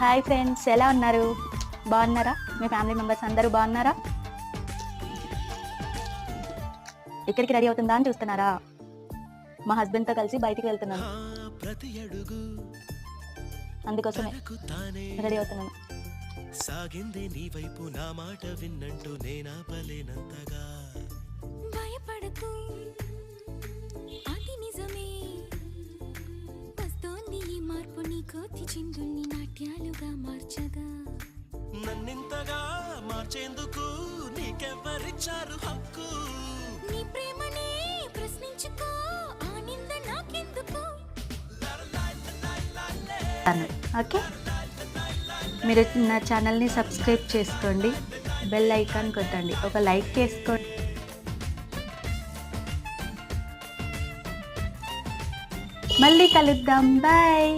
Hi friends, ఎలా ఉన్నారు? బాగున్నారా? మీ ఫ్యామిలీ మెంబర్స్ అందరూ బాగున్నారా? ఎక్కడికి రెడీ అవుతుందా అని చూస్తున్నారా? మా హస్బెండ్తో కలిసి బయటికి వెళ్తున్నాను, అందుకోసమే రెడీ అవుతున్నాను. సాగింది నీ వైపు నా మాట విన్నంటూ నేనాపలేనంతగా. భయపడకు, అది నిజమే. వస్తోంది ఈ మార్పు, నీ కోతి చిందుల్ని నాట్యాలుగా మార్చగా. నన్నింతగా మార్చేందుకు నీకెవ్వరిచ్చారు హక్కు? నీ ప్రేమనే ప్రశ్నించుకో, ఆ నింద నాకెందుకు? ఓకే, మీరు నా ఛానల్ని సబ్స్క్రైబ్ చేసుకోండి, బెల్ ఐకాన్ కొట్టండి, ఒక లైక్ చేసుకోండి. మళ్ళీ కలుద్దాం, బాయ్.